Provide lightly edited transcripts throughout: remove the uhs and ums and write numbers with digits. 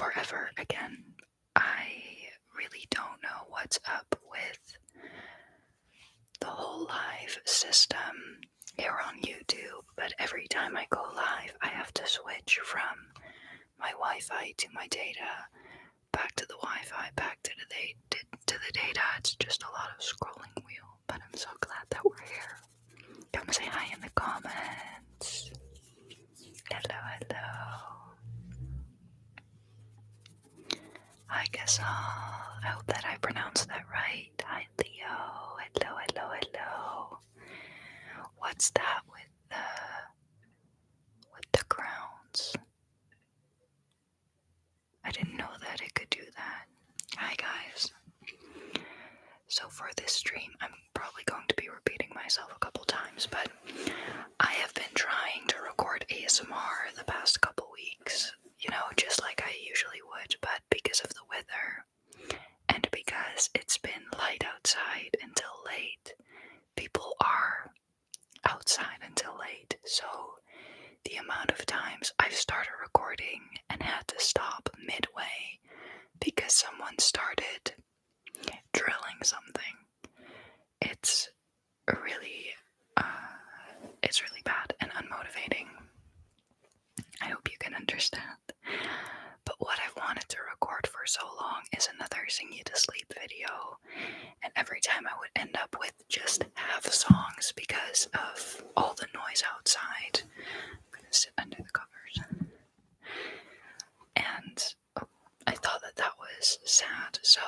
forever again. I really don't know what's up with the whole live system here on YouTube, but every time I go live, I have to switch from my Wi-Fi to my data, back to the Wi-Fi, back to the data. It's just a lot of scrolling wheel, but I'm so glad that we're here. Come say hi in the comments. Hello, hello. Hi, Gasol. I hope that I pronounced that right. Hi, Leo. Hello, hello, hello. What's that with the grounds? I didn't know that it could do that. Hi, guys. So for this stream, I'm probably going to be repeating myself a couple times, but I have been trying to record ASMR the past couple weeks, just like I usually would, but because of the weather, and because it's been light outside until late, people are outside until late, so the amount of times I've started recording and had to stop midway because someone started drilling something, it's really bad and unmotivating. I hope you can understand. But what I've wanted to record for so long is another Sing You to Sleep video, and every time I would end up with just half songs because of all the noise outside. I'm gonna sit under the covers. And I thought that was sad, so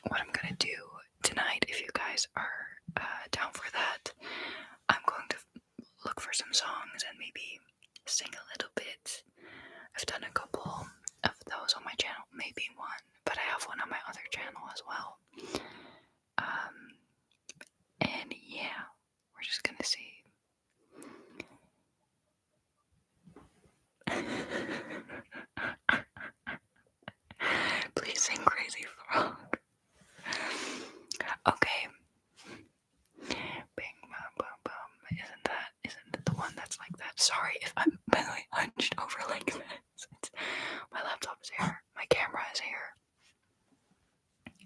what I'm gonna do tonight, if you guys are down for that, I'm going to look for some songs and maybe sing a little bit. I've done a couple of those on my channel, maybe one, but I have one on my other channel as well. And yeah, we're just gonna see. Please sing Crazy Frog. Okay. Bing, bum, bum, bum. Isn't it the one that's like that? Sorry if I'm, by the way, hunched over like this. My laptop is here. My camera is here.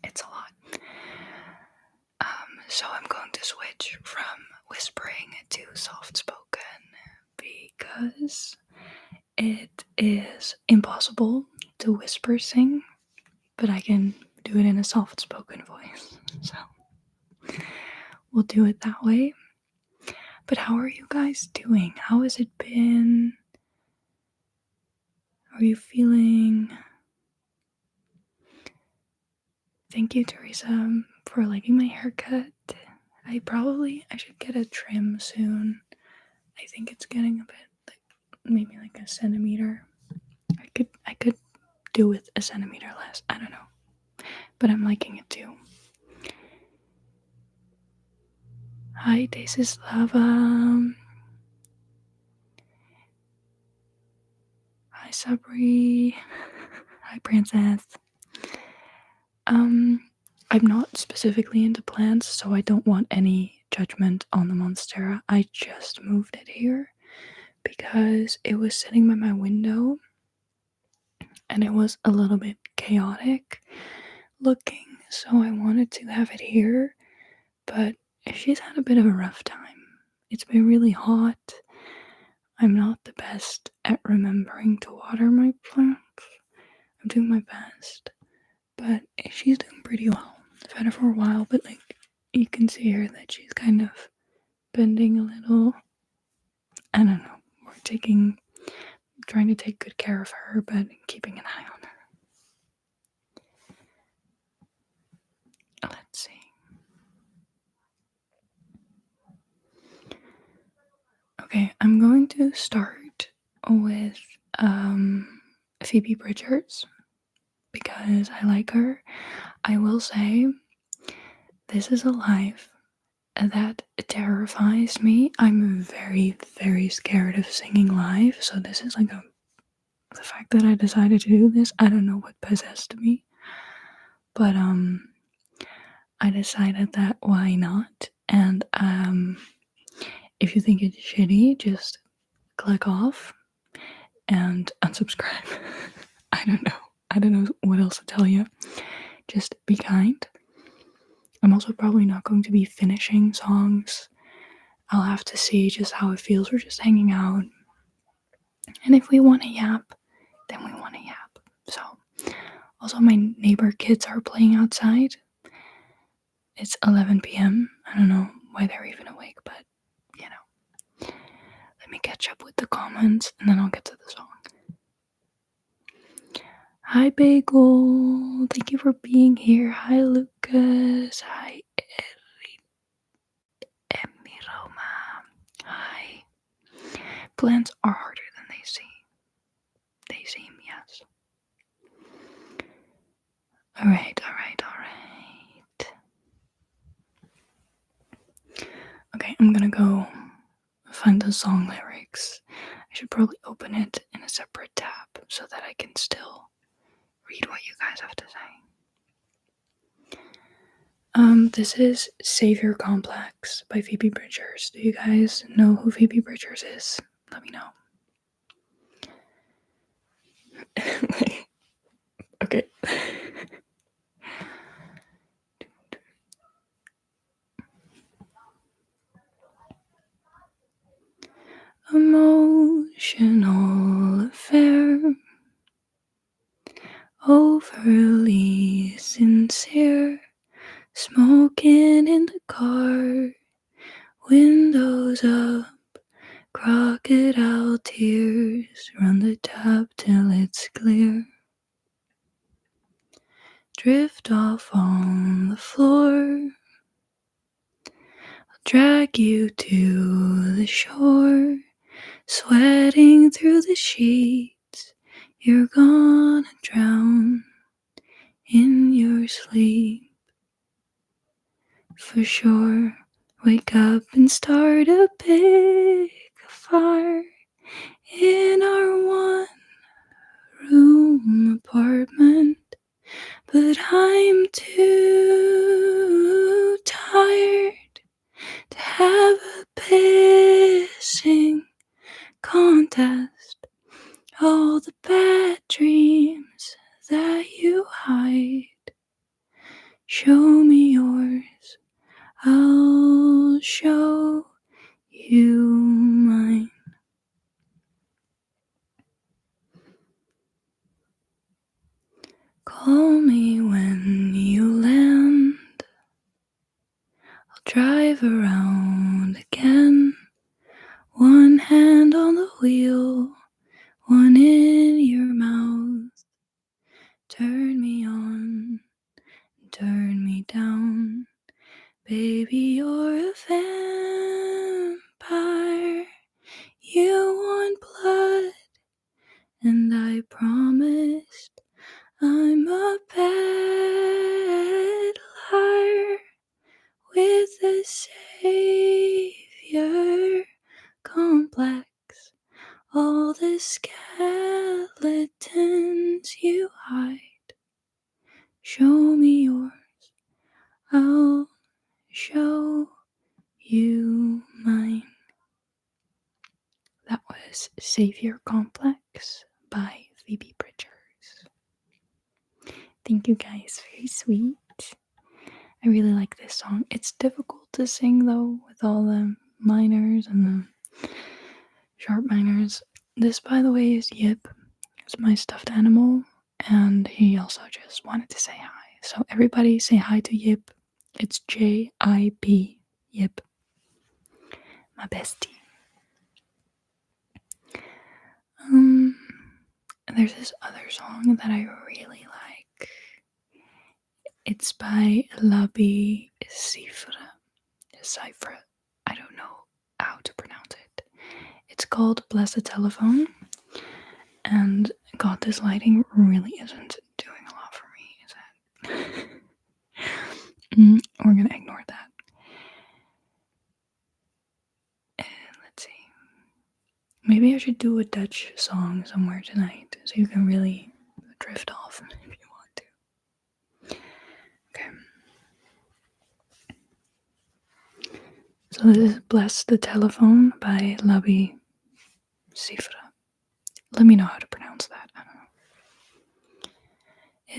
It's a lot. So I'm going to switch from whispering to soft spoken because it is impossible to whisper sing, but I can do it in a soft spoken voice. So we'll do it that way. But how are you guys doing? How has it been? How are you feeling? Thank you, Teresa, for liking my haircut. I should get a trim soon. I think it's getting a bit, maybe like a centimeter. I could do with a centimeter less. I don't know. But I'm liking it too. Hi, Daces Lava. Hi, Sabri. Hi, Princess. I'm not specifically into plants, so I don't want any judgment on the Monstera. I just moved it here because it was sitting by my window and it was a little bit chaotic looking, so I wanted to have it here, but she's had a bit of a rough time. It's been really hot. I'm not the best at remembering to water my plants. I'm doing my best, but she's doing pretty well. I've had her for a while, but you can see her that she's kind of bending a little. I don't know. We're trying to take good care of her, but keeping an eye on her. Let's see. Okay, I'm going to start with Phoebe Bridgers because I like her. I will say this is a live that terrifies me. I'm very, very scared of singing live, so this is like the fact that I decided to do this, I don't know what possessed me, but I decided that why not, and if you think it's shitty, just click off and unsubscribe. I don't know. I don't know what else to tell you. Just be kind. I'm also probably not going to be finishing songs. I'll have to see just how it feels. We're just hanging out. And if we want to yap, then we want to yap. So, also, my neighbor kids are playing outside. It's 11 p.m. I don't know why they're even awake, but you know. Let me catch up with the comments and then I'll get to the song. Hi, Bagel. Thank you for being here. Hi, Lucas. Hi, Emiroma. Hi. Plans are harder than they seem. They seem, yes. Alright. Okay, I'm gonna go find the song lyrics. I should probably open it in a separate tab so that I can still read what you guys have to say. This is Savior Complex by Phoebe Bridgers. Do you guys know who Phoebe Bridgers is? Let me know. Okay. Emotional affair, overly sincere, smoking in the car, windows up, crocodile tears, run the tap till it's clear. Drift off on the floor, I'll drag you to the shore, sweating through the sheets, you're gonna drown in your sleep. For sure, wake up and start a big fire in our one-room apartment. But I'm too tired to have a pissing contest. All the bad dreams that you hide, show me yours, I'll show you mine. Call me when you land, I'll drive around again. One hand on the wheel, one in your mouth. Turn me on, turn me down. Baby, you're a vampire. You want blood, and I promised I'm a bad liar with a savior complex. All the skeletons you hide, show me yours, I'll show you mine. That was Savior Complex by Phoebe Bridgers. Thank you guys, very sweet. I really like this song. It's difficult to sing though with all the minors and the sharp minors. This, by the way, is Yip. It's my stuffed animal, and he also just wanted to say hi. So everybody say hi to Yip. It's J-I-P, Yip. My bestie. There's this other song that I really like. It's by Labi Cifra. I don't know how to pronounce it. It's called Bless the Telephone. And God, this lighting really isn't doing a lot for me, is it? We're gonna ignore that. Let's see. Maybe I should do a Dutch song somewhere tonight so you can really drift off if you want to. Okay. So this is Bless the Telephone by Labi Cifra. Let me know how to pronounce that. I don't know.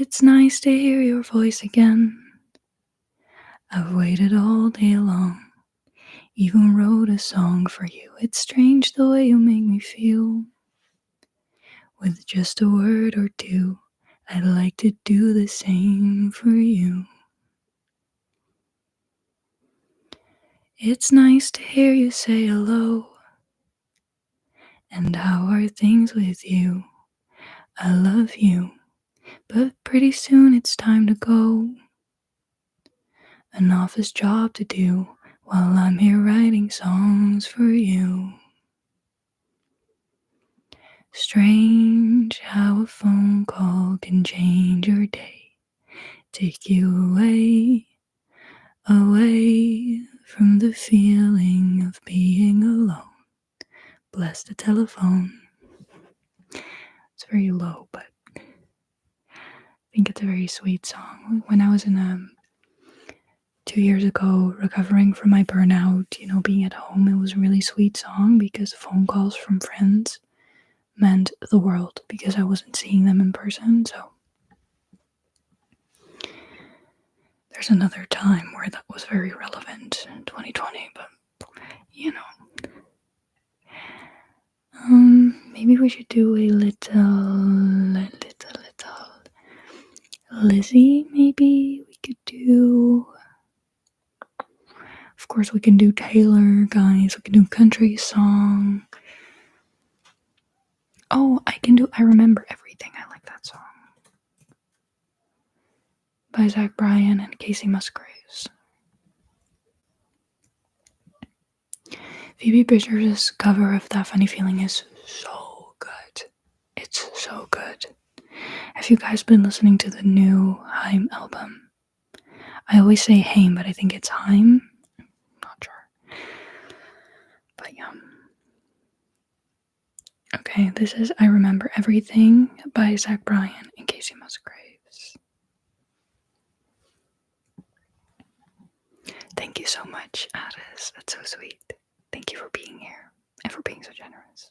It's nice to hear your voice again. I've waited all day long. Even wrote a song for you. It's strange the way you make me feel. With just a word or two, I'd like to do the same for you. It's nice to hear you say hello. And how are things with you? I love you, but pretty soon it's time to go. An office job to do while I'm here writing songs for you. Strange how a phone call can change your day, take you away from the feeling of being alone. Bless the telephone. It's very low, but I think it's a very sweet song. When I was in 2 years ago, recovering from my burnout, being at home, it was a really sweet song because phone calls from friends meant the world because I wasn't seeing them in person. So there's another time where that was very relevant in 2020, but maybe we should do a little Lizzie. Maybe we could do. Of course, we can do Taylor, guys. We can do country song. Oh, I can do I Remember Everything. I like that song. By Zach Bryan and Casey Musgraves. Phoebe Bridgers' cover of That Funny Feeling is so good. It's so good. Have you guys been listening to the new Haim album? I always say Haim, but I think it's Haim. Not sure. But yeah. Okay, this is I Remember Everything by Zach Bryan and Casey Musgraves. Thank you so much, Addis. That's so sweet. Thank you for being here and for being so generous.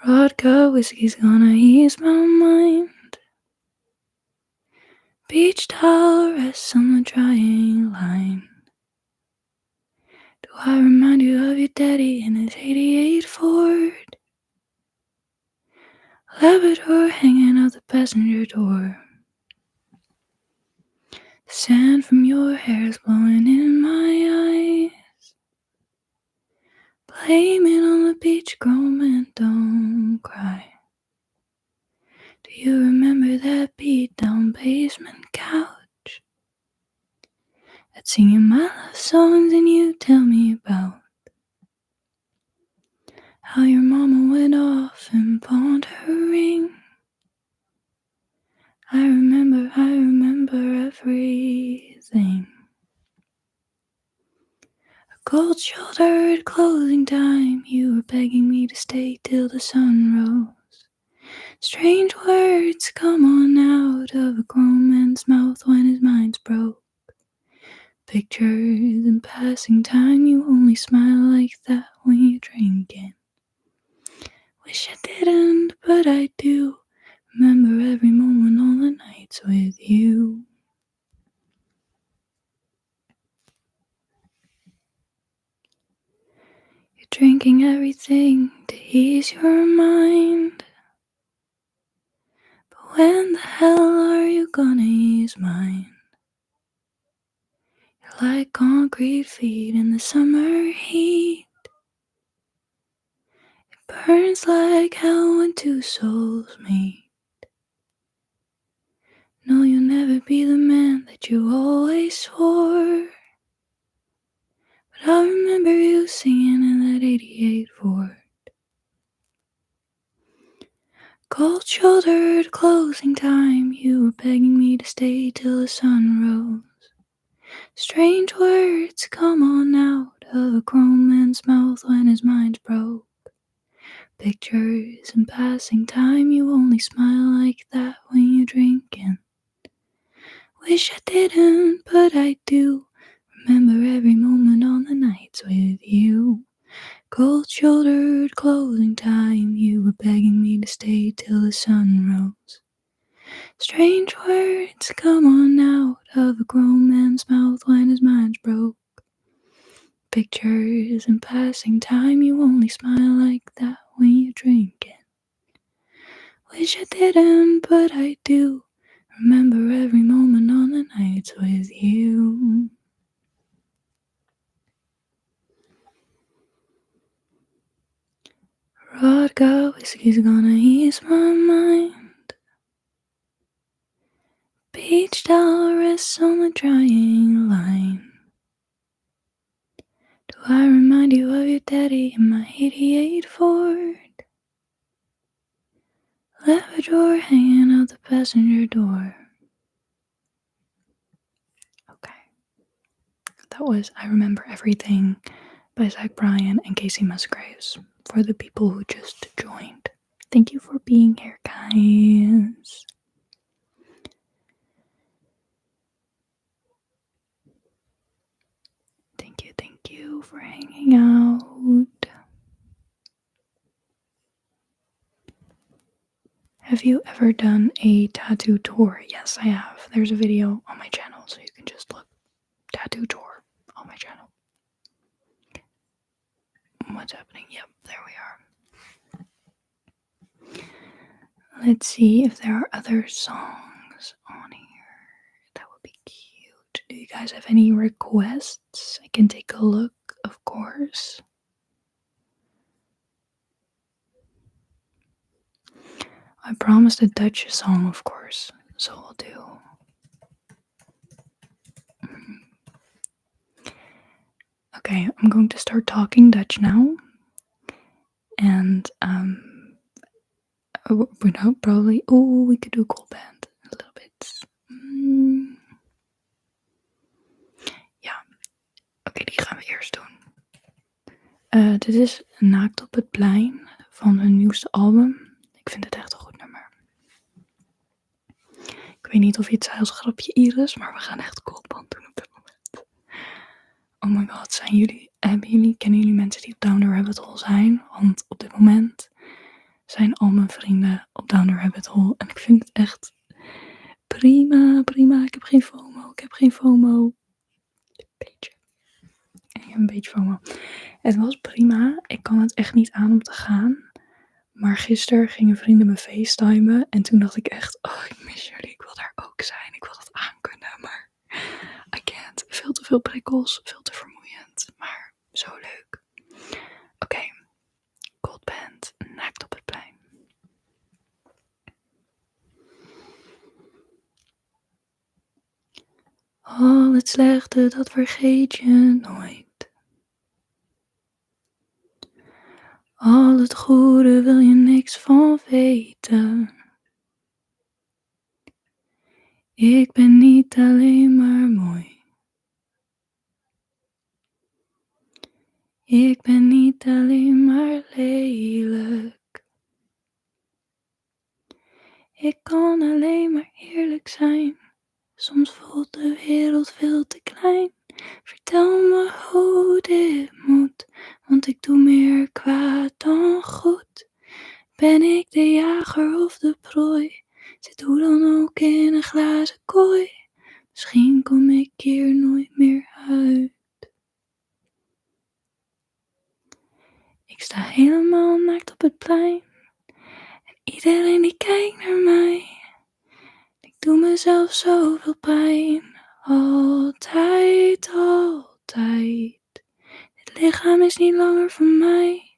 Vodka whiskey's gonna ease my mind. Beach towel rests on the drying line. Do I remind you of your daddy in his 88 Ford? Labrador hanging out the passenger door. The sand from your hair is blowing in my eyes. Blame it on the beach, grown man, don't cry. Do you remember that beat down basement couch? I'd singing my love songs and you tell me about how your mama went off and pawned her ring. I remember everything. A cold-shouldered closing time, you were begging me to stay till the sun rose. Strange words come on out of a grown man's mouth when his mind's broke. Pictures in passing time, you only smile like that when you're drinking. Wish I didn't, but I do. Remember every moment, all the nights with you. You're drinking everything to ease your mind. But when the hell are you gonna ease mine? You're like concrete feet in the summer heat. It burns like hell when two souls meet. No, you'll never be the man that you always swore. But I remember you singing in that 88 Ford. Cold-shouldered closing time, you were begging me to stay till the sun rose. Strange words come on out of a grown man's mouth when his mind's broke. Pictures in passing time, you only smile like that when you're drinking. Wish I didn't, but I do. Remember every moment on the nights with you. Cold-shouldered closing time, you were begging me to stay till the sun rose. Strange words come on out of a grown man's mouth when his mind's broke. Pictures in passing time, you only smile like that when you're drinking. Wish I didn't, but I do. Remember every moment on the nights with you. Vodka whiskey's gonna ease my mind. Beach towel rests on the drying line. Do I remind you of your daddy in my 88 Ford? Left a drawer hanging out the passenger door. Okay. That was I Remember Everything by Zach Bryan and Casey Musgraves. For the people who just joined. Thank you for being here, guys. Thank you for hanging out. Have you ever done a tattoo tour? Yes, I have. There's a video on my channel, so you can just look. Tattoo tour on my channel. What's happening? Yep, there we are. Let's see if there are other songs on here. That would be cute. Do you guys have any requests? I can take a look, of course. I promised a Dutch song, of course, so I'll do. Okay, I'm going to start talking Dutch now. And, we know probably, we could do a cool band a little bit. Ja, oké, die gaan we eerst doen. Dit is Naakt op het plein van hun nieuwste album. Ik vind het echt een goed nummer. Ik weet niet of je het zei als grapje, Iris, maar we gaan echt coolband doen op dit moment. Oh my god, kennen jullie mensen die op Down the Rabbit Hole zijn? Want op dit moment zijn al mijn vrienden op Down the Rabbit Hole en ik vind het echt prima. Ik heb geen FOMO. Ik heb een beetje FOMO. Het was prima. Ik kan het echt niet aan om te gaan. Maar gisteren gingen vrienden me facetimen. En toen dacht ik echt, ik mis jullie. Ik wil daar ook zijn. Ik wil dat aankunnen. Maar I can't. Veel te veel prikkels. Veel te vermoeiend. Maar zo leuk. Oké. Cold band. Naakt op het plein. Al het slechte, dat vergeet je nooit. Al het goede wil je niks van weten. Ik ben niet alleen maar mooi. Ik ben niet alleen maar lelijk. Ik kan alleen maar eerlijk zijn. Soms voelt de wereld veel te klein. Vertel me hoe dit moet, want ik doe meer kwaad dan goed. Ben ik de jager of de prooi? Zit hoe dan ook in een glazen kooi. Misschien kom ik hier nooit meer uit. Ik sta helemaal naakt op het plein. En iedereen die kijkt naar mij. Ik doe mezelf zoveel pijn. Altijd. Dit lichaam is niet langer van mij.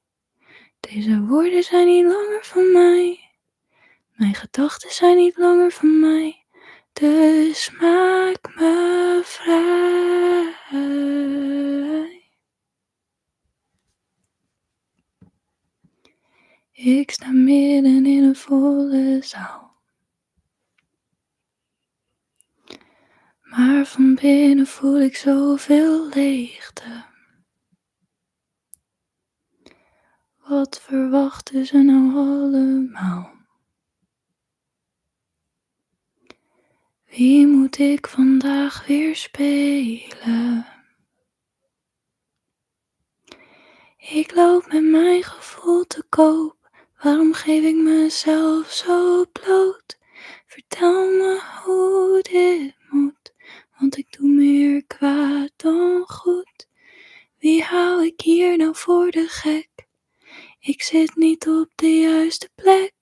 Deze woorden zijn niet langer van mij. Mijn gedachten zijn niet langer van mij. Dus maak me vrij. Ik sta midden in een volle zaal. Maar van binnen voel ik zoveel leegte. Wat verwachten ze nou allemaal? Wie moet ik vandaag weer spelen? Ik loop met mijn gevoel te koop. Waarom geef ik mezelf zo bloot? Vertel me hoe dit moet, want ik doe meer kwaad dan goed. Wie hou ik hier nou voor de gek? Ik zit niet op de juiste plek.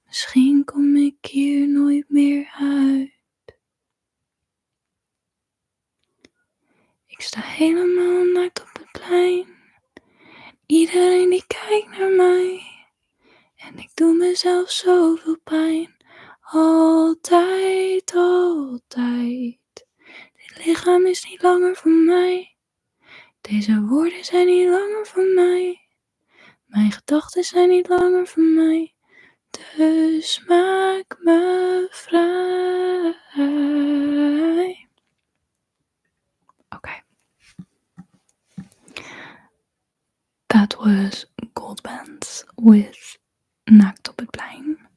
Misschien kom ik hier nooit meer uit. Ik sta helemaal naakt op het plein. Iedereen die kijkt naar mij. En ik doe mezelf zoveel pijn. Altijd, altijd. Dit lichaam is niet langer van mij. Deze woorden zijn niet langer van mij. Mijn gedachten zijn niet langer van mij. Dus maak me vrij. Okay. That was Gold Bands with Naakt op het plein.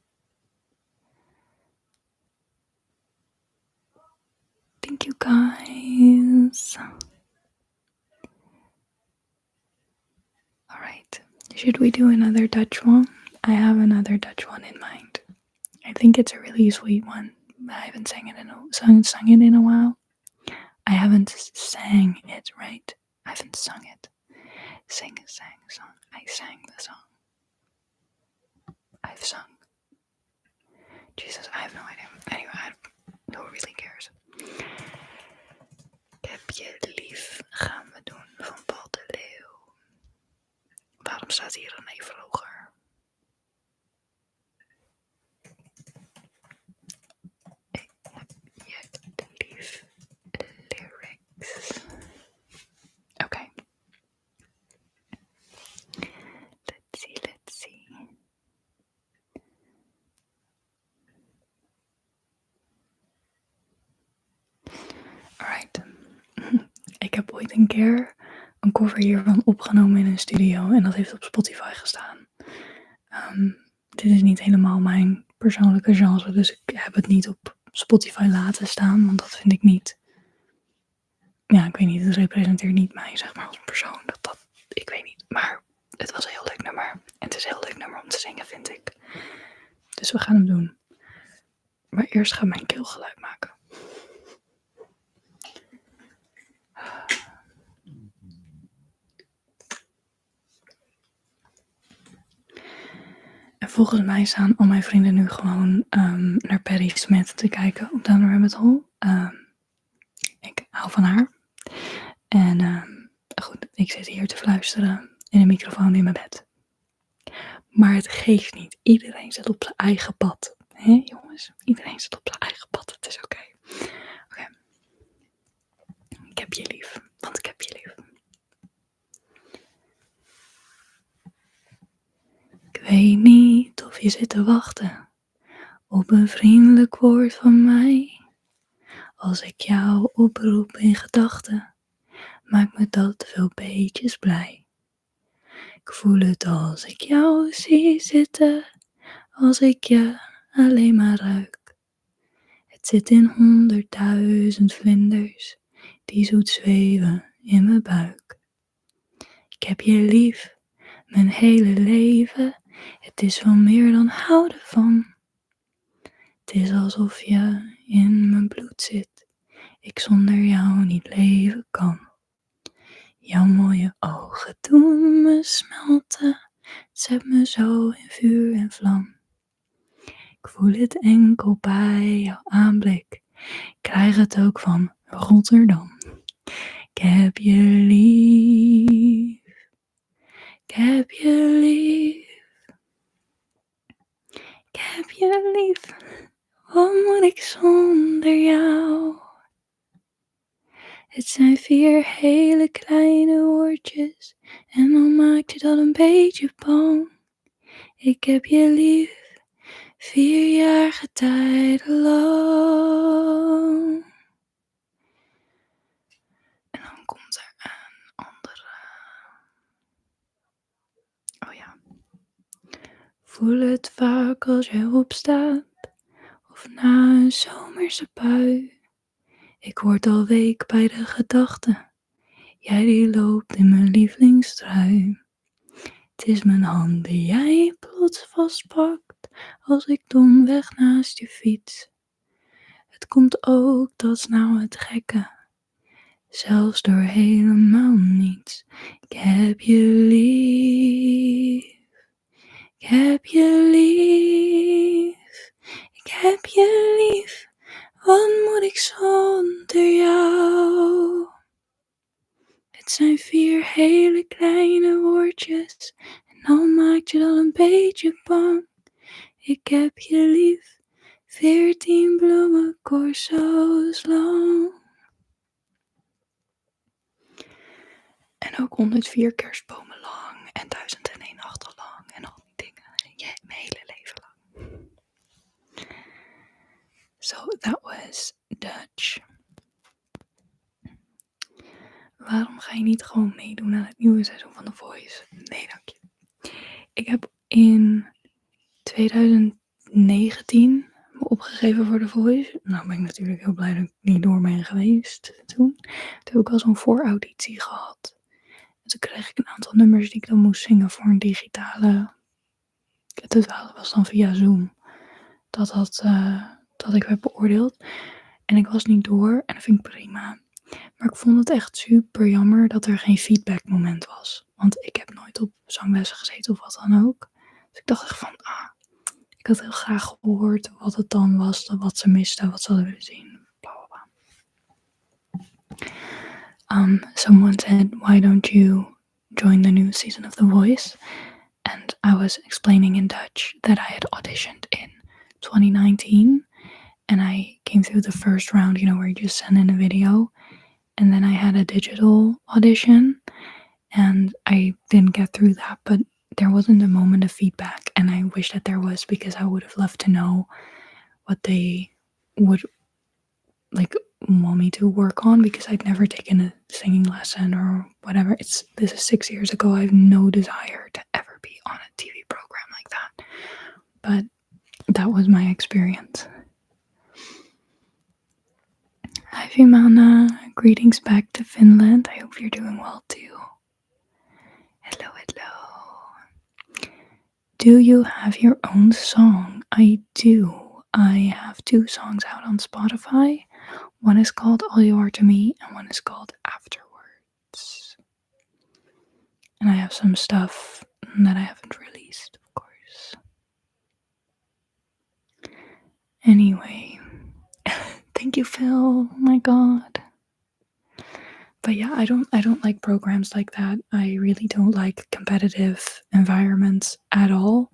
Thank you guys. Alright, should we do another Dutch one? I have another Dutch one in mind. I think it's a really sweet one. I haven't sung it in a while. I haven't sang it, right? I haven't sung it. Sang, song. I sang the song. I've sung. Jesus, I have no idea. Anyway, who really cares? Ik heb je lief, gaan we doen van Paul de Leeuw. Waarom staat hier een Vroger? Ik heb je lief, lyrics. Okay. Let's see. Alright. Ik heb ooit een keer een cover hiervan opgenomen in een studio en dat heeft op Spotify gestaan. Dit is niet helemaal mijn persoonlijke genre, dus ik heb het niet op Spotify laten staan, want dat vind ik niet. Ja, ik weet niet, het representeert niet mij, zeg maar, als persoon. Ik weet niet, maar het was een heel leuk nummer. En het is een heel leuk nummer om te zingen, vind ik. Dus we gaan hem doen. Maar eerst ga ik mijn keelgeluid maken. En volgens mij staan al mijn vrienden nu gewoon naar Perry Smith te kijken op Down the Rabbit Hole. Ik hou van haar. En goed, ik zit hier te fluisteren in een microfoon in mijn bed. Maar het geeft niet. Iedereen zit op zijn eigen pad. Hé jongens? Iedereen zit op zijn eigen pad. Het is oké. Oké. Ik heb je lief. Want ik heb je lief. Ik weet niet of je zit te wachten op een vriendelijk woord van mij. Als ik jou oproep in gedachten, maakt me dat veel beetjes blij. Ik voel het als ik jou zie zitten, als ik je alleen maar ruik. Het zit in 100.000 vlinders, die zoet zweven in mijn buik. Ik heb je lief, mijn hele leven, het is wel meer dan houden van. Het is alsof je in mijn bloed zit, ik zonder jou niet leven kan. Jouw mooie ogen doen me smelten, het zet me zo in vuur en vlam. Ik voel het enkel bij jouw aanblik, ik krijg het ook van Rotterdam. Ik heb je lief, ik heb je lief, ik heb je lief, wat moet ik zonder jou? Het zijn 4 hele kleine woordjes en dan maakt je dat een beetje bang. Ik heb je lief, 4 jaar getijden lang. En dan komt er een andere. Oh ja. Voel het vaak als je opstaat of na een zomerse bui. Ik word al week bij de gedachte, jij die loopt in mijn lievelingstrui. Het is mijn hand die jij plots vastpakt als ik domweg naast je fiets. Het komt ook, dat is nou het gekke, zelfs door helemaal niets. Ik heb je lief, ik heb je lief, ik heb je lief. Wat moet ik zonder jou? Het zijn 4 hele kleine woordjes en dan maakt je dan een beetje bang. Ik heb je lief, 14 bloemen corso's lang. En ook 104 kerstbomen lang en 1001 nachten lang en al die dingen. Ja, mijn hele leven lang. So that was Dutch. Waarom ga je niet gewoon meedoen aan het nieuwe seizoen van The Voice? Nee, dank je. Ik heb in 2019 me opgegeven voor The Voice. Nou ben ik natuurlijk heel blij dat ik niet door ben geweest toen. Toen heb ik al zo'n voorauditie gehad. En toen kreeg ik een aantal nummers die ik dan moest zingen voor een digitale. Het was dan via Zoom. Dat ik werd beoordeeld. En ik was niet door en dat vind ik prima. Maar ik vond het echt super jammer dat er geen feedbackmoment was. Want ik heb nooit op zanglessen gezeten of wat dan ook. Dus ik dacht echt van, ik had heel graag gehoord wat het dan was, wat ze misten, wat ze hadden willen zien. Bla bla bla. Someone said, why don't you join the new season of The Voice? And I was explaining in Dutch that I had auditioned in 2019. And I came through the first round, where you just send in a video. And then I had a digital audition. And I didn't get through that, but there wasn't a moment of feedback. And I wish that there was, because I would have loved to know what they would want me to work on, because I'd never taken a singing lesson or whatever. This is 6 years ago. I have no desire to ever be on a TV program like that. But that was my experience. Hi Vimana, greetings back to Finland. I hope you're doing well too. Hello. Do you have your own song? I do. I have 2 songs out on Spotify. One is called All You Are To Me and one is called Afterwards. And I have some stuff that I haven't released, of course. Anyway, thank you, Phil. Oh my god. But yeah, I don't like programs like that. I really don't like competitive environments at all.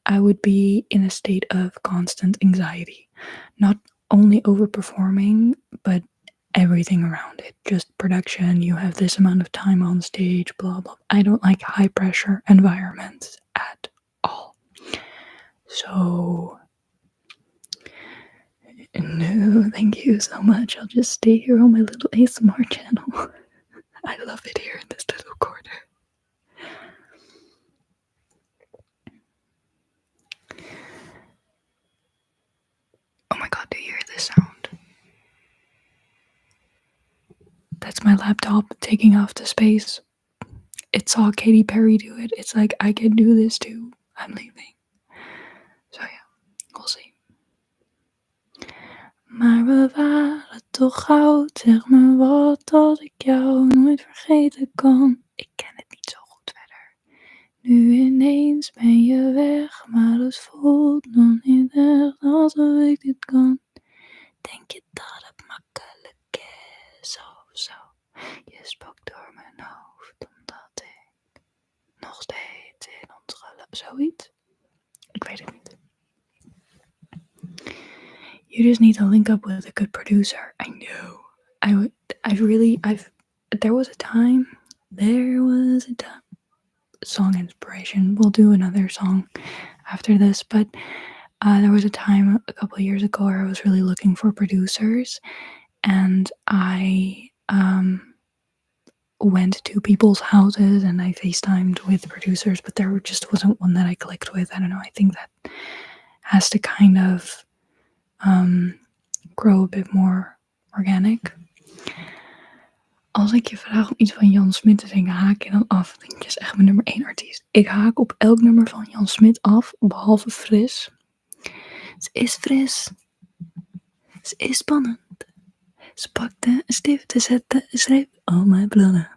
I would be in a state of constant anxiety. Not only overperforming, but everything around it. Just production, you have this amount of time on stage, blah blah. I don't like high pressure environments at all. So no, thank you so much. I'll just stay here on my little ASMR channel. I love it here in this little corner. Oh my god, do you hear this sound? That's my laptop taking off to space. It saw Katy Perry do it. It's like, I can do this too. I'm leaving. So yeah, we'll see. Maar we waren toch goud. Zeg me wat dat ik jou nooit vergeten kan. Ik ken het niet zo goed verder. Nu ineens ben je weg, maar het voelt nog niet echt alsof ik dit kan. Denk je dat het makkelijk is of zo? Je sprak door mijn hoofd, omdat ik nog steeds in ons geloof. Zoiets? Ik weet het niet. You just need to link up with a good producer. I know. There was a time. Song inspiration. We'll do another song after this, but there was a time a couple of years ago where I was really looking for producers, and I went to people's houses and I FaceTimed with producers, but there just wasn't one that I clicked with. I don't know. I think that has to kind of grow a bit more organic. Als ik je vraag om iets van Jan Smit te zingen, haak je dan af? Denk je is echt mijn nummer 1 artiest. Ik haak op elk nummer van Jan Smit af, behalve Fris. Ze is fris. Ze is spannend. Ze pakte een stift, zette een streep op mijn plannen.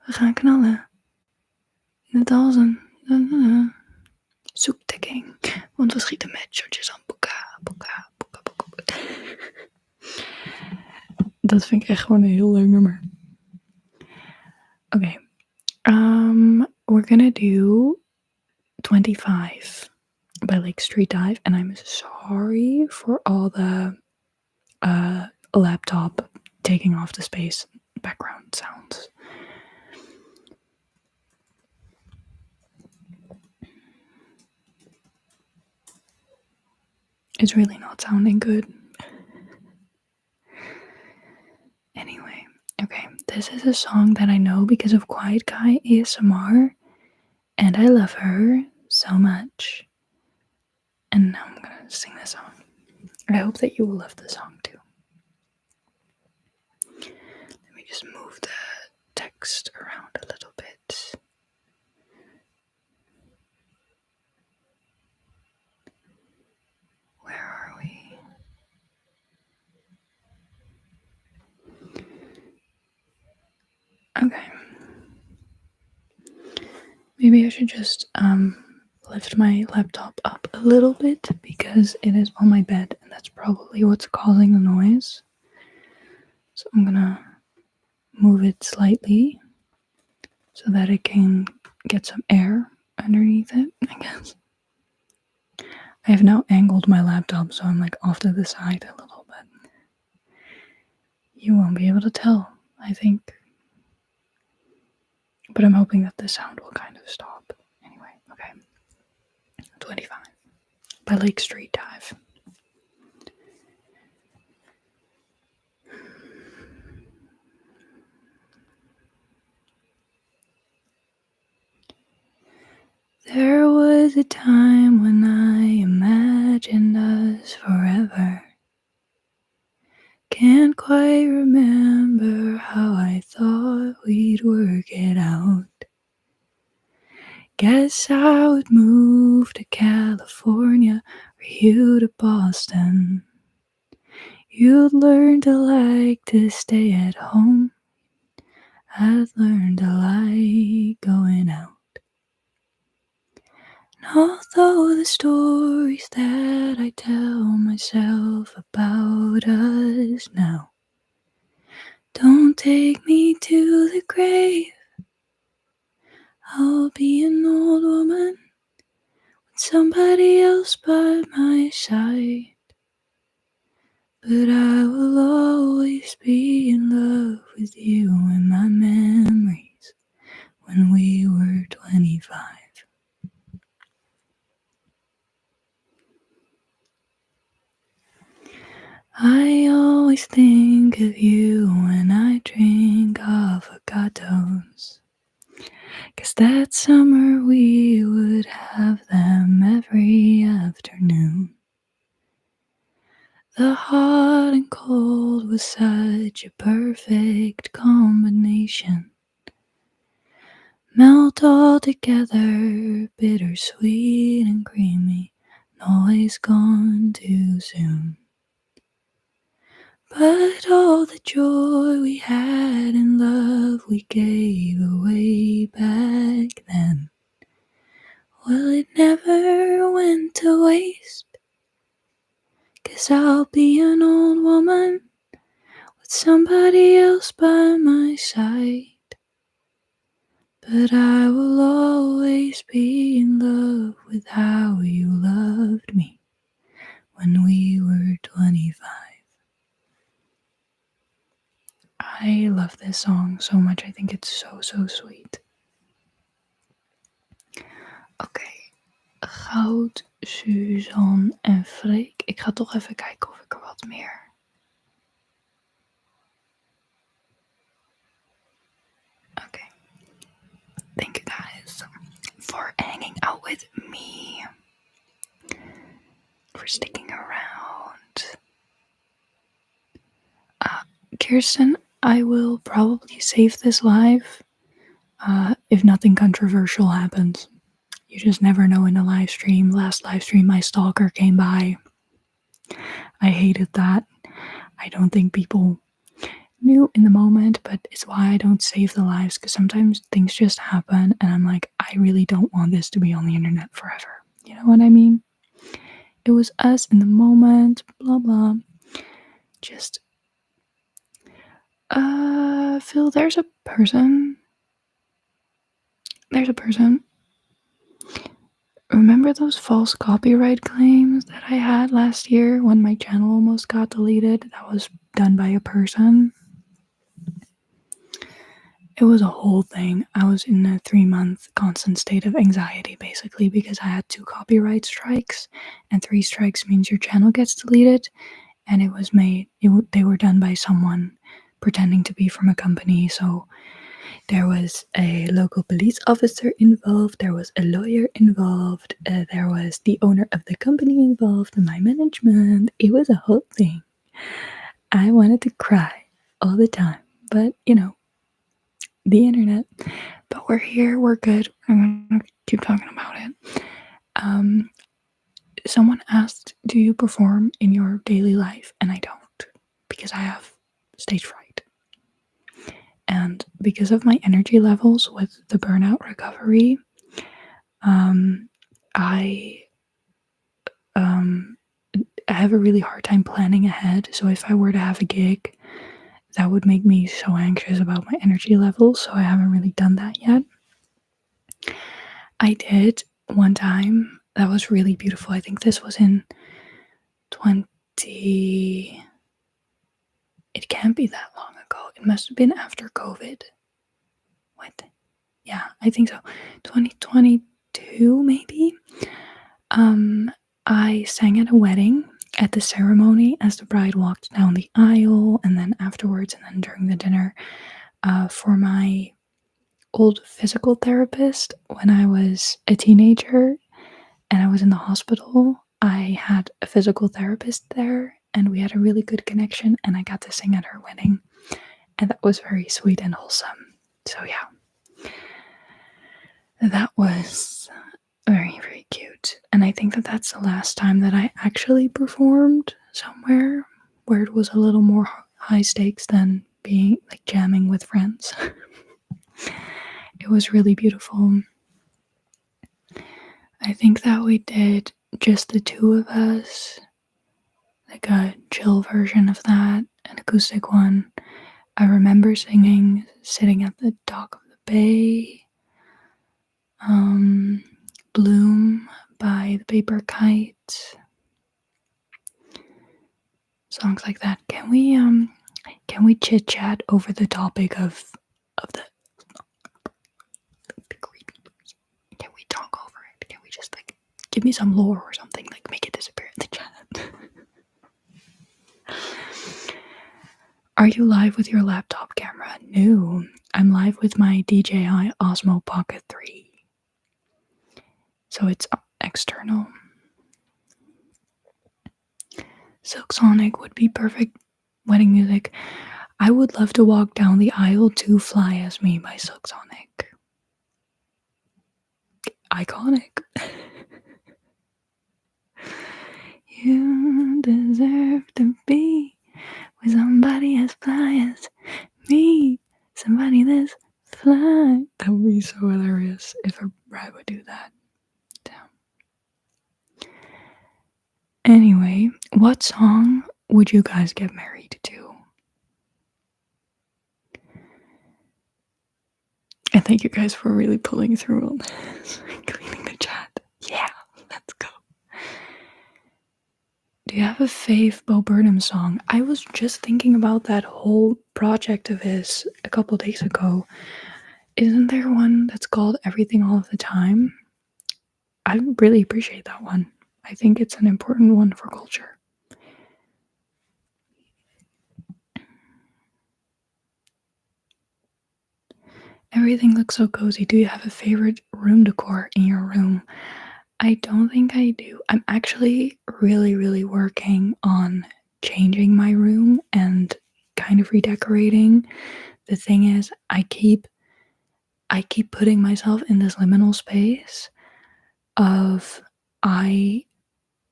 We gaan knallen. Net als een zoekdekking. Want we schieten met shotjes aan boeka, boeka, boeka, boeka. Dat vind ik echt gewoon een heel leuk nummer. Oké. We're gonna do 25 by Lake Street Dive. And I'm sorry for all the laptop taking off the space background sounds. It's really not sounding good. Anyway, okay, this is a song that I know because of Quiet Guy ASMR, and I love her so much. And now I'm gonna sing this song. I hope that you will love the song too. Let me just move the text around a little bit. Where are we? Okay. Maybe I should just lift my laptop up a little bit because it is on my bed and that's probably what's causing the noise. So I'm gonna move it slightly so that it can get some air underneath it, I guess. I have now angled my laptop so I'm like off to the side a little bit. You won't be able to tell, I think. But I'm hoping that the sound will kind of stop. Anyway, okay. 25 by Lake Street Dive. There was a time when I imagined us forever. Can't quite remember how I thought we'd work it out. Guess I would move to California or you to Boston. You'd learn to like to stay at home. I'd learn to like going out. And although the stories that I tell myself about us now don't take me to the grave, I'll be an old woman with somebody else by my side. But I will always be in love with you in my memories when we were 25. I always think of you when I drink avocados. 'Cause that summer we would have them every afternoon. The hot and cold was such a perfect combination. Melt all together, bittersweet and creamy, always gone too soon. But all the joy we had in love we gave away back then. Well, it never went to waste. 'Cause I'll be an old woman with somebody else by my side. But I will always be in love with how you loved me when we were 25. I love this song so much. I think it's so sweet. Oké. Goud, Suzanne en Freek. Ik ga toch even kijken of ik er wat meer... Okay. Thank you guys for hanging out with me. For sticking around. Kirsten, I will probably save this live if nothing controversial happens. You just never know in a live stream. Last live stream, my stalker came by. I hated that. I don't think people knew in the moment, but it's why I don't save the lives because sometimes things just happen and I'm like, I really don't want this to be on the internet forever. You know what I mean? It was us in the moment, blah blah. Just, Phil, there's a person. There's a person. Remember those false copyright claims that I had last year when my channel almost got deleted? That was done by a person. It was a whole thing. I was in a 3-month constant state of anxiety basically because I had 2 copyright strikes, and 3 strikes means your channel gets deleted. And it was made, they were done by someone pretending to be from a company. So there was a local police officer involved, there was a lawyer involved, there was the owner of the company involved, and my management. It was a whole thing. I wanted to cry all the time, but you know, the internet. But we're here, we're good. I'm gonna keep talking about it. Someone asked, do you perform in your daily life? And I don't, because I have stage fright. And because of my energy levels with the burnout recovery, I um, I have a really hard time planning ahead. So if I were to have a gig, that would make me so anxious about my energy levels. So I haven't really done that yet. I did one time. That was really beautiful. I think this was in 20. It can't be that long ago. It must have been after COVID. What? Yeah, I think so. 2022, maybe. I sang at a wedding at the ceremony as the bride walked down the aisle, and then afterwards, and then during the dinner, for my old physical therapist when I was a teenager and I was in the hospital. I had a physical therapist there, and we had a really good connection, and I got to sing at her wedding, and that was very sweet and wholesome. So yeah, that was very, very cute. And I think that that's the last time that I actually performed somewhere where it was a little more high stakes than being like jamming with friends. It was really beautiful. I think that we did just the 2 of us, like a chill version of that, an acoustic one. I remember singing sitting at the dock of the bay. Bloom by the Paper Kite. Songs like that. Can we chit chat over the topic of the creepy? Can we talk over it? Can we just like give me some lore or something? Like make it disappear in the chat. Are you live with your laptop camera? No, I'm live with my DJI Osmo Pocket 3. So it's external. Silk Sonic would be perfect wedding music. I would love to walk down the aisle to Fly As Me by Silk Sonic. Iconic. You deserve to be with somebody as fly as me. Somebody that's fly. That would be so hilarious if a bride would do that. Damn. Anyway, what song would you guys get married to? And thank you guys for really pulling through on this. Cleaning the chat. Yeah, let's go. Do you have a fave Bo Burnham song? I was just thinking about that whole project of his a couple days ago. Isn't there one that's called Everything All of the Time? I really appreciate that one. I think it's an important one for culture. Everything looks so cozy. Do you have a favorite room decor in your room? I don't think I do. I'm actually really, really working on changing my room and kind of redecorating. The thing is, I keep putting myself in this liminal space of I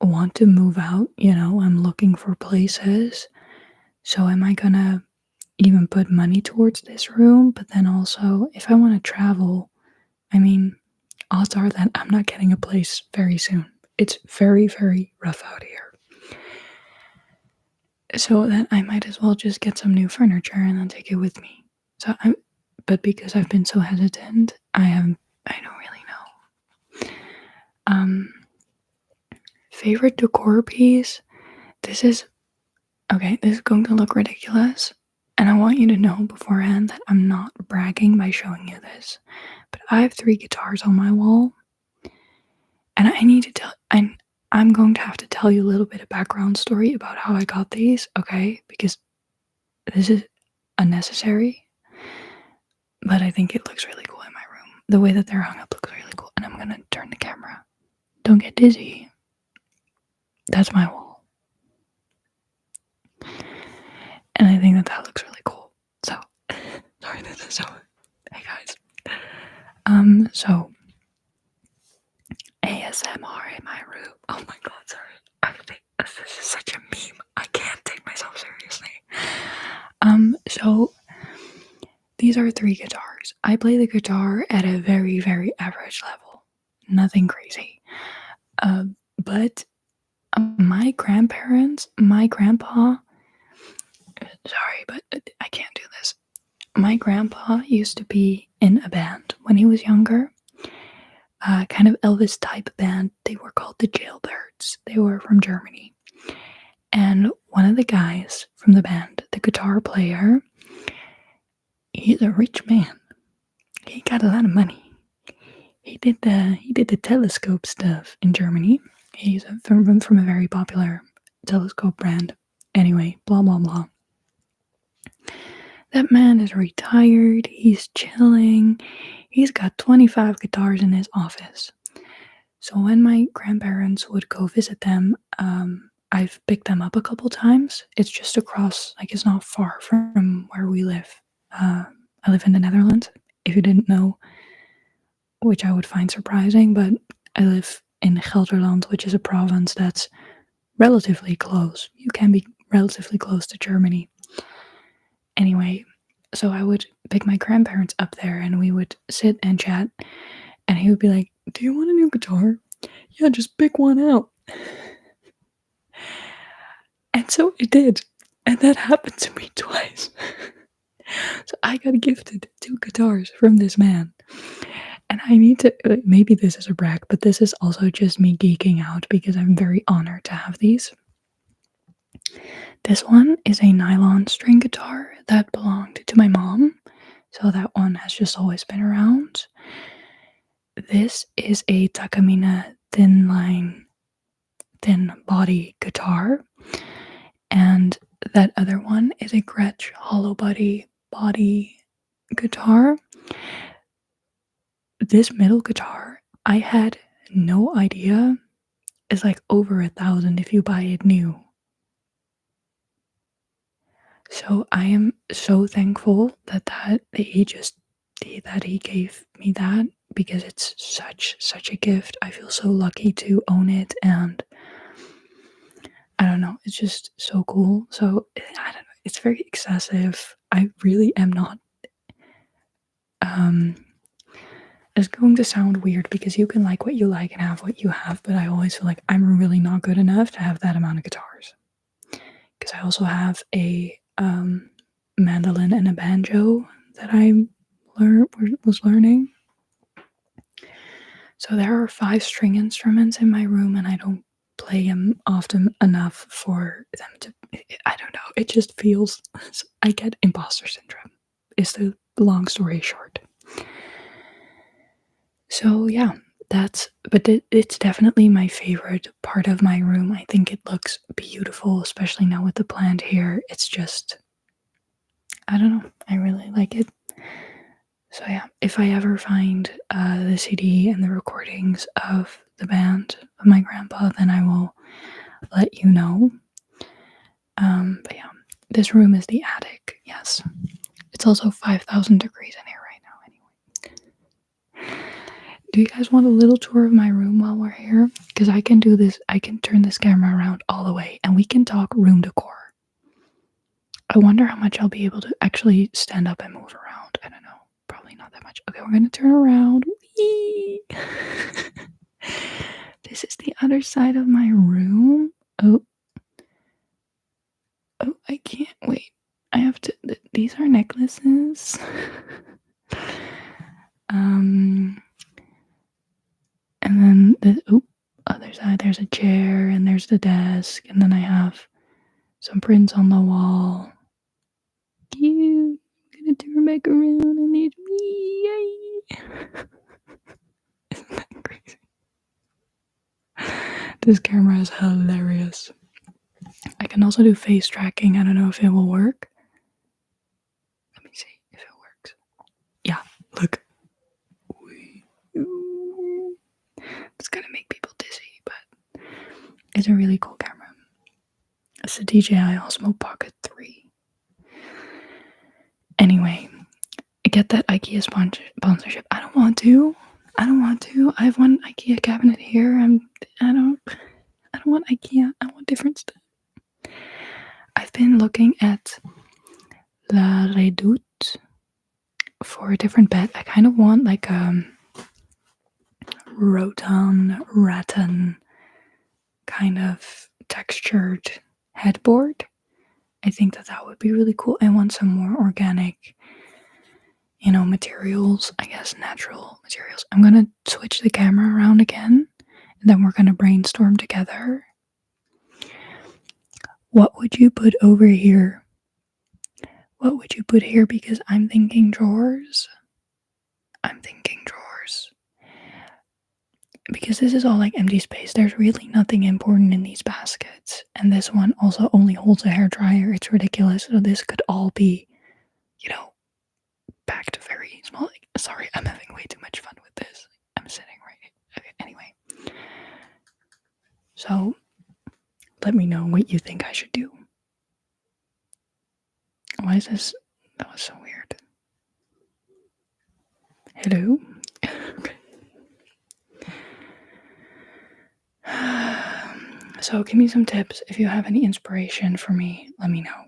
want to move out, I'm looking for places. So am I gonna even put money towards this room? But then also, if I want to travel, I mean, odds are that I'm not getting a place very soon. It's very, very rough out here. So then I might as well just get some new furniture and then take it with me. But because I've been so hesitant, I don't really know. Um, Favorite decor piece? This is, okay, this is going to look ridiculous. And I want you to know beforehand that I'm not bragging by showing you this. But I have 3 guitars on my wall. And I need to I'm going to have to tell you a little bit of background story about how I got these, okay? Because this is unnecessary, but I think it looks really cool in my room. The way that they're hung up looks really cool. And I'm gonna turn the camera. Don't get dizzy. That's my wall. And I think that that looks really cool. So, sorry, this is so. Hey guys. So ASMR in my room. Oh my god, sorry. I think this is such a meme. I can't take myself seriously. So these are 3 guitars. I play the guitar at a very, very average level. Nothing crazy. But my grandparents, my grandpa, sorry, but I can't do this. My grandpa used to be in a band when he was younger. Kind of Elvis type band. They were called the Jailbirds. They were from Germany. And one of the guys from the band, the guitar player, he's a rich man. He got a lot of money. He did the telescope stuff in Germany. He's from a very popular telescope brand. Anyway, blah blah blah. That man is retired. He's chilling. He's got 25 guitars in his office. So when my grandparents would go visit them, I've picked them up a couple times. It's just across, like it's not far from where we live. I live in the Netherlands, if you didn't know, which I would find surprising, but I live in Gelderland, which is a province that's relatively close. You can be relatively close to Germany. Anyway, so I would pick my grandparents up there and we would sit and chat, and he would be like, "Do you want a new guitar? Yeah, just pick one out." And so I did. And that happened to me twice. So I got gifted 2 guitars from this man. And I need to, maybe this is a brag, but this is also just me geeking out because I'm very honored to have these. This one is a nylon string guitar that belonged to my mom. So that one has just always been around. This is a Takamine thin body guitar. And that other one is a Gretsch hollow body guitar. This middle guitar, I had no idea, is like over 1,000 if you buy it new. So I am so thankful that he gave me that, because it's such a gift. I feel so lucky to own it, and I don't know, it's just so cool. So I don't know, it's very excessive. I really am not. It's going to sound weird because you can like what you like and have what you have, but I always feel like I'm really not good enough to have that amount of guitars. Because I also have a mandolin and a banjo that I was learning. So there are 5 string instruments in my room, and I don't play them often enough for them to. I don't know. It just feels. I get imposter syndrome. Is the long story short. So yeah, it's definitely my favorite part of my room. I think it looks beautiful, especially now with the plant here. It's just, I don't know, I really like it. So yeah, if I ever find the CD and the recordings of the band of my grandpa, then I will let you know. But yeah, This room is the attic, yes. It's also 5,000 degrees in here right now anyway. Do you guys want a little tour of my room while we're here? Because I can do this, I can turn this camera around all the way and we can talk room decor. I wonder how much I'll be able to actually stand up and move around. I don't know. Probably not that much. Okay, we're gonna turn around. Whee! This is the other side of my room. Oh, I can't wait. I have to. These are necklaces. And then the other side. There's a chair, and there's the desk, and then I have some prints on the wall. Cute. I'm gonna turn back around, and there's me. Yay! Isn't that crazy? This camera is hilarious. I can also do face tracking. I don't know if it will work. Let me see if it works. Yeah, look. It's gonna make people dizzy, but it's a really cool camera. It's a DJI Osmo Pocket 3. Anyway, get that IKEA sponsorship. I don't want to. I have one IKEA cabinet here. I don't want IKEA. I want different stuff. I've been looking at La Redoute for a different bed. I kind of want like a rattan kind of textured headboard. I think that would be really cool. I want some more organic, materials, I guess natural materials. I'm gonna switch the camera around again, and then we're gonna brainstorm together. What would you put over here? What would you put here? Because I'm thinking drawers. Because this is all like empty space. There's really nothing important in these baskets. And this one also only holds a hairdryer. It's ridiculous. So this could all be, packed very small. Sorry, I'm having way too much fun with this. I'm sitting right here. Okay, anyway. So, let me know what you think I should do. Why is this? That was so weird. Hello? Okay. So give me some tips. If you have any inspiration for me, let me know.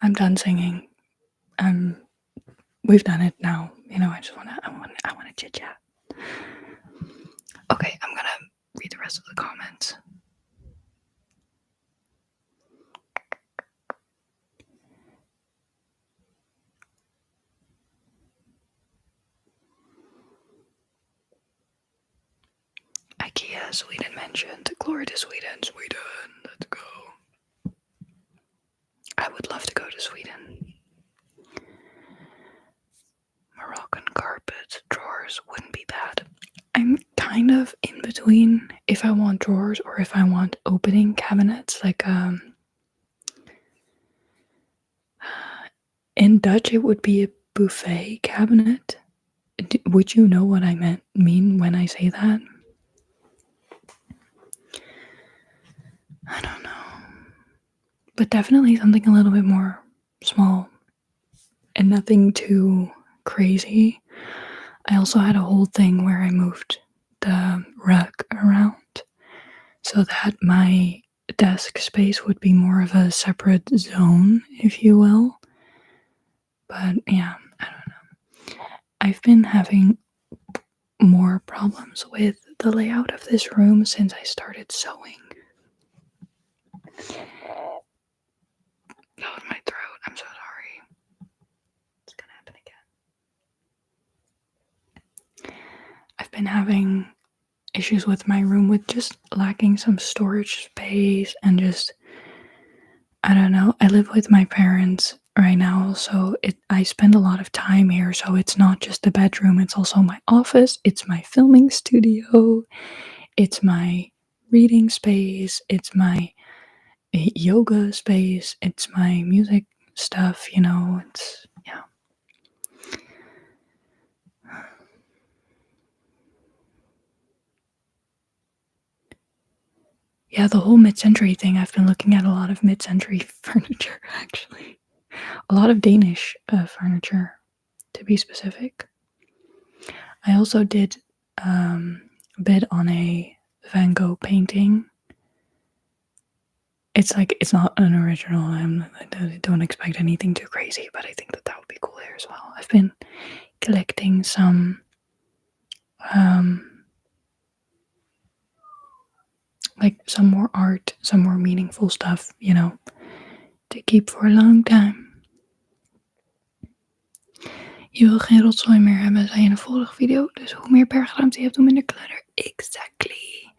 I'm done singing. We've done it now. I wanna chit chat. Okay, I'm gonna read the rest of the comments. IKEA, Sweden mentioned. Glory to Sweden. Let's go. I would love to go to Sweden. Moroccan carpet, drawers wouldn't be bad. I'm kind of in between if I want drawers or if I want opening cabinets. Like, in Dutch it would be a buffet cabinet. Would you know what I mean when I say that? I don't know. But definitely something a little bit more small and nothing too crazy. I also had a whole thing where I moved the rug around so that my desk space would be more of a separate zone, if you will. But yeah, I don't know. I've been having more problems with the layout of this room since I started sewing. That was my throat. I'm so sorry. It's gonna happen again. I've been having issues with my room with just lacking some storage space and just, I don't know. I live with my parents right now, so I spend a lot of time here, so it's not just a bedroom, it's also my office, it's my filming studio, it's my reading space, it's my yoga space, it's my music stuff, it's, yeah. Yeah, the whole mid-century thing, I've been looking at a lot of mid-century furniture, actually. A lot of Danish furniture, to be specific. I also did bid on a Van Gogh painting. It's like, it's not an original. I don't expect anything too crazy, but I think that that would be cool here as well. I've been collecting some like some more art, some more meaningful stuff, you know, to keep for a long time. Je wil geen rotzooi meer hebben, zei je in de vorige video. Dus hoe meer bergruimte je hebt, hoe minder clutter. Exactly.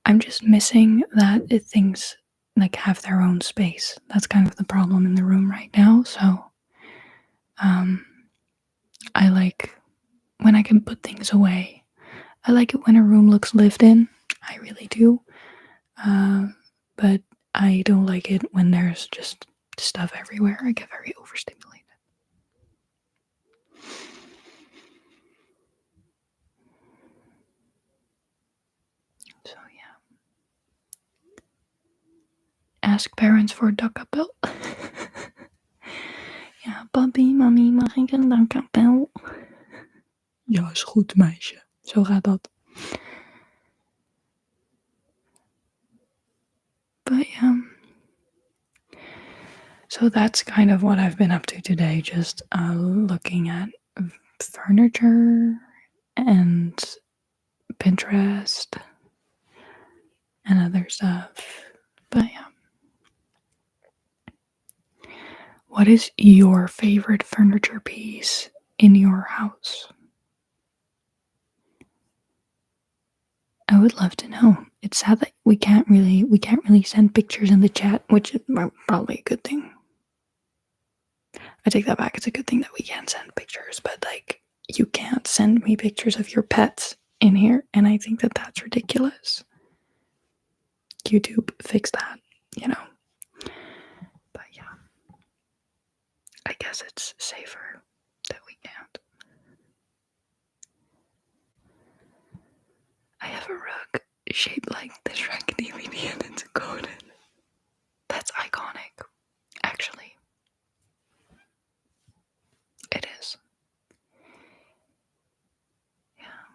I'm just missing that things like have their own space. That's kind of the problem in the room right now. So I like when I can put things away. I like it when a room looks lived in. I really do. But I don't like it when there's just stuff everywhere. I get very overstimulated. So yeah. Ask parents for a dakkapel. Ja, papi, mami, mag ik een dakkapel? Ja, is goed, meisje. Zo gaat dat. But yeah. So that's kind of what I've been up to today. Just looking at furniture and Pinterest and other stuff. But yeah. What is your favorite furniture piece in your house? I would love to know. It's sad that we can't really send pictures in the chat, which is probably a good thing. I take that back. It's a good thing that we can't send pictures, but like you can't send me pictures of your pets in here, and I think that that's ridiculous. YouTube, fix that, you know. But yeah, I guess it's safer that we can't. I have a rug shaped like the Shrek DVD and it's coded. That's iconic, actually. It is. Yeah.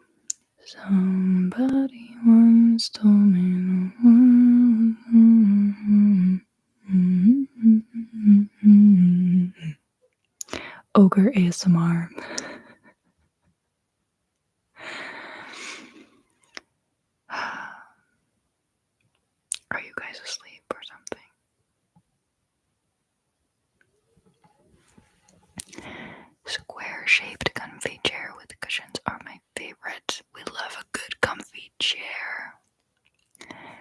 Somebody once told me the world. Ogre ASMR. Are you guys asleep or something? Square-shaped comfy chair with cushions are my favorite. We love a good comfy chair.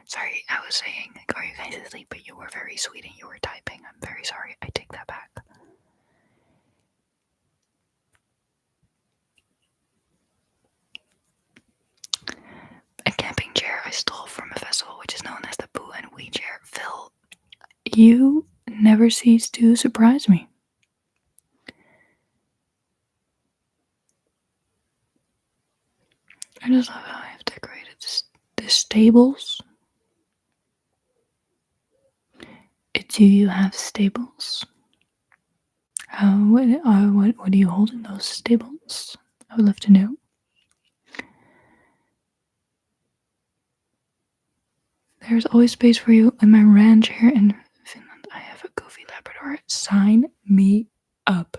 Sorry, I was saying, like, are you guys asleep? But you were very sweet and you were typing. I'm very sorry. I take that back. A camping chair I stole from a festival, which is known as the Boo and Wee chair. Phil, you never cease to surprise me. I just love how I've decorated the stables. Do you have stables? What do you hold in those stables? I would love to know. There's always space for you in my ranch here in Finland. I have a goofy Labrador. Sign me up.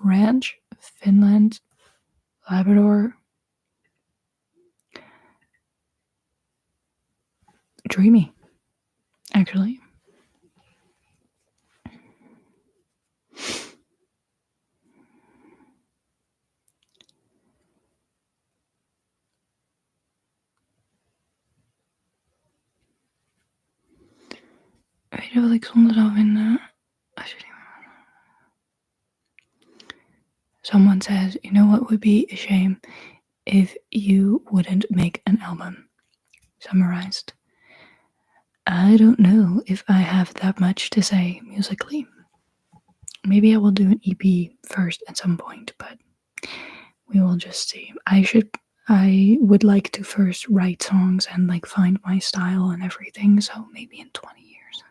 Ranch, Finland, Labrador. Dreamy, actually. Weet je wat ik zonde zou vinden? Someone says, you know what would be a shame if you wouldn't make an album. Summarized. I don't know if I have that much to say musically. Maybe I will do an EP first at some point, but we will just see. I would like to first write songs and like find my style and everything, so maybe in 20 years.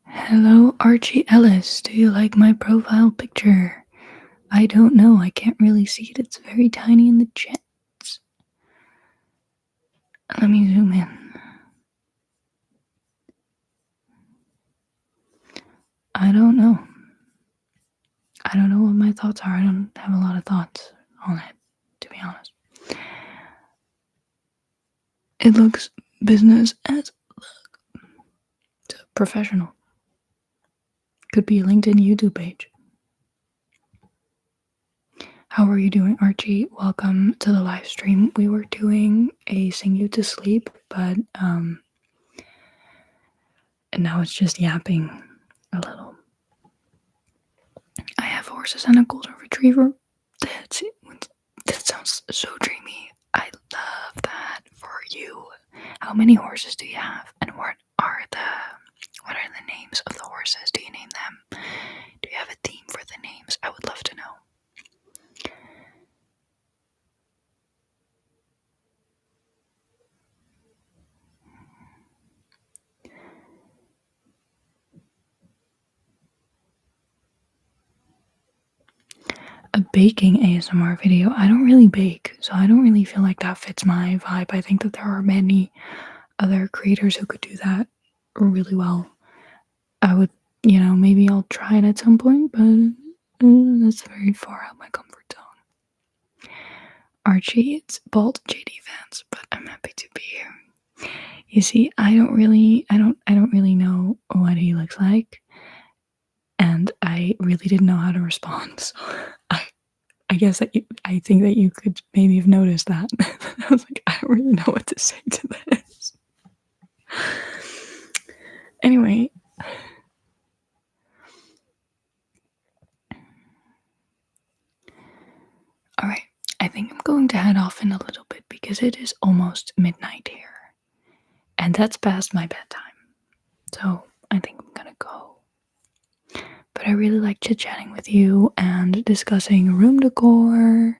Hello, Archie Ellis. Do you like my profile picture? I don't know. I can't really see it. It's very tiny in the chats. Let me zoom in. I don't know. I don't know what my thoughts are. I don't have a lot of thoughts on it, to be honest. It looks business as professional. Could be a LinkedIn YouTube page. How are you doing, Archie? Welcome to the live stream. We were doing a Sing You to Sleep, but and now it's just yapping a little. I have horses and a golden retriever. That sounds so dreamy. I love that for you. How many horses do you have? And what are the names of the horses? Do you name them? Do you have a theme for the names? I would love to know. A baking ASMR video. I don't really bake, so I don't really feel like that fits my vibe. I think that there are many other creators who could do that really well. I would, maybe I'll try it at some point, but that's very far out my comfort zone. Archie, it's bald JD fans, but I'm happy to be here. You see, I don't really know what he looks like, and I really didn't know how to respond. So I guess that I think that you could maybe have noticed that. I was like, I don't really know what to say to this. Anyway. Alright, I think I'm going to head off in a little bit because it is almost midnight here. And that's past my bedtime. So I think I'm gonna go. But I really like chit-chatting with you, and discussing room decor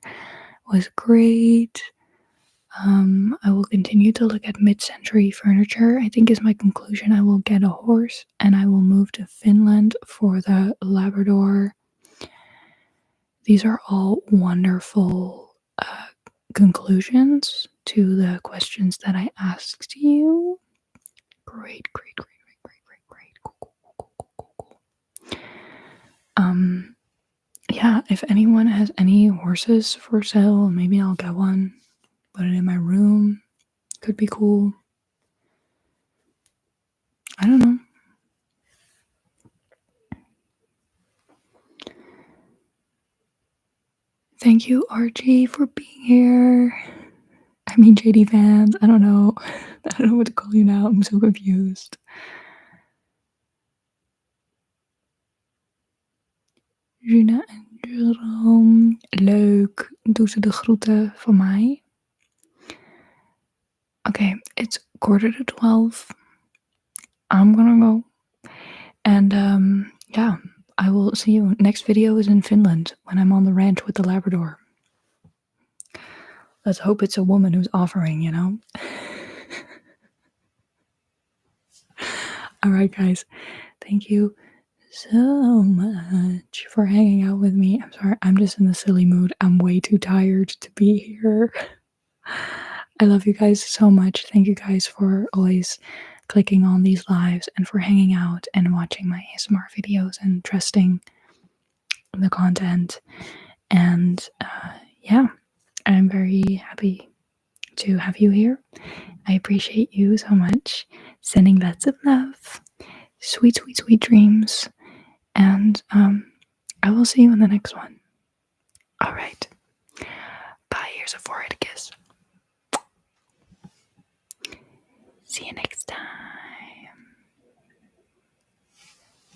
was great. I will continue to look at mid-century furniture. I think is my conclusion. I will get a horse and I will move to Finland for the Labrador. These are all wonderful conclusions to the questions that I asked you. Great. Cool. Yeah, if anyone has any horses for sale, maybe I'll get one. Put it in my room. Could be cool. I don't know. Thank you, Archie, for being here. I mean, JD fans. I don't know. I don't know what to call you now. I'm so confused. Gina en Jerome. Leuk. Doe ze de groeten van mij. Okay, it's 11:45. I'm gonna go. And yeah, I will see you. Next video is in Finland when I'm on the ranch with the Labrador. Let's hope it's a woman who's offering, you know? Alright, guys. Thank you so much for hanging out with me. I'm sorry, I'm just in a silly mood. I'm way too tired to be here. I love you guys so much. Thank you guys for always clicking on these lives and for hanging out and watching my ASMR videos and trusting the content. And yeah, I'm very happy to have you here. I appreciate you so much. Sending lots of love. Sweet dreams. And I will see you in the next one. Alright. Bye. Here's a forehead kiss. See you next time.